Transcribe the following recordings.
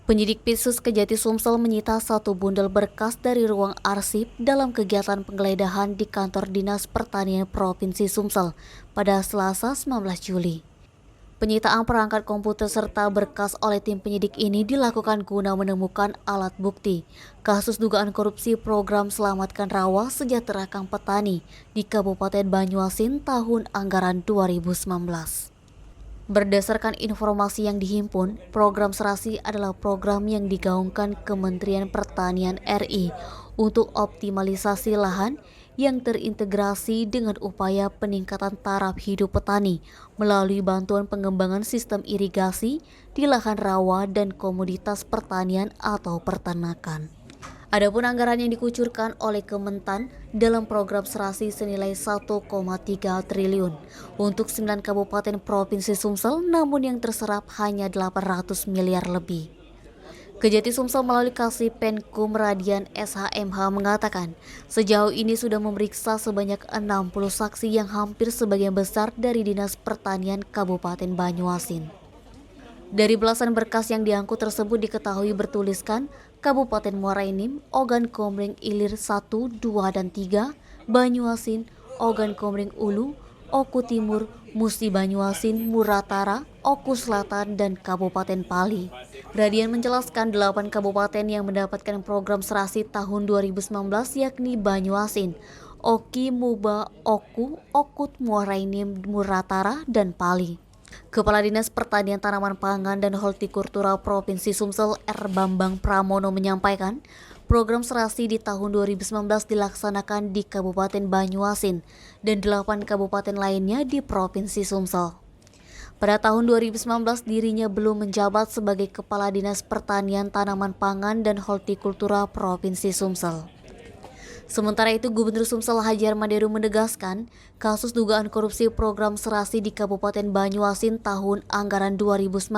Penyidik Pitsus Kejati Sumsel menyita satu bundel berkas dari ruang arsip dalam kegiatan penggeledahan di kantor Dinas Pertanian Provinsi Sumsel pada Selasa 19 Juli. Penyitaan perangkat komputer serta berkas oleh tim penyidik ini dilakukan guna menemukan alat bukti kasus dugaan korupsi program Selamatkan Rawa Sejahterakan Petani di Kabupaten Banyuasin tahun anggaran 2019. Berdasarkan informasi yang dihimpun, program serasi adalah program yang digaungkan Kementerian Pertanian RI untuk optimalisasi lahan yang terintegrasi dengan upaya peningkatan taraf hidup petani melalui bantuan pengembangan sistem irigasi di lahan rawa dan komoditas pertanian atau peternakan. Adapun anggaran yang dikucurkan oleh Kementan dalam program serasi senilai 1,3 triliun untuk 9 kabupaten provinsi Sumsel, namun yang terserap hanya 800 miliar lebih. Kejati Sumsel melalui Kasih-Penkum Radian SHMH mengatakan, sejauh ini sudah memeriksa sebanyak 60 saksi yang hampir sebagian besar dari Dinas Pertanian Kabupaten Banyuasin. Dari belasan berkas yang diangkut tersebut diketahui bertuliskan Kabupaten Muara Enim, Ogan Komering Ilir 1, 2, dan 3, Banyuasin, Ogan Komering Ulu, Oku Timur, Musi Banyuasin, Muratara, Oku Selatan, dan Kabupaten Pali. Radian menjelaskan 8 kabupaten yang mendapatkan program serasi tahun 2019 yakni Banyuasin, Oki, Muba, Oku, Okut, Muara Enim, Muratara, dan Pali. Kepala Dinas Pertanian Tanaman Pangan dan Hortikultura Provinsi Sumsel R. Bambang Pramono menyampaikan, program serasi di tahun 2019 dilaksanakan di Kabupaten Banyuasin dan 8 kabupaten lainnya di Provinsi Sumsel. Pada tahun 2019 dirinya belum menjabat sebagai Kepala Dinas Pertanian Tanaman Pangan dan Hortikultura Provinsi Sumsel. Sementara itu, Gubernur Sumsel Hajar Maderu menegaskan, kasus dugaan korupsi program serasi di Kabupaten Banyuasin tahun anggaran 2019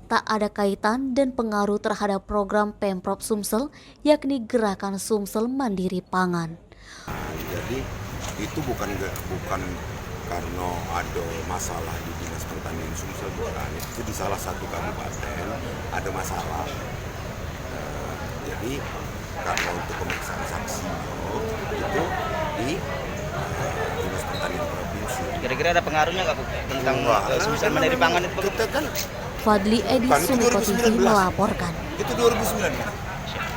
tak ada kaitan dan pengaruh terhadap program Pemprov Sumsel, yakni Gerakan Sumsel Mandiri Pangan. Jadi itu bukan karena ada masalah di Dinas Pertanian Sumsel, bukan. Itu di salah satu kabupaten ada masalah. Jadi karena untuk pemeriksaan saksi itu di Dinas Pertanian Provinsi. Kira-kira ada pengaruhnya nggak Bu tentang Sumsel Mandiri Pangan itu? Fadli Edi Sumiko TV melaporkan. Itu 2009 kan?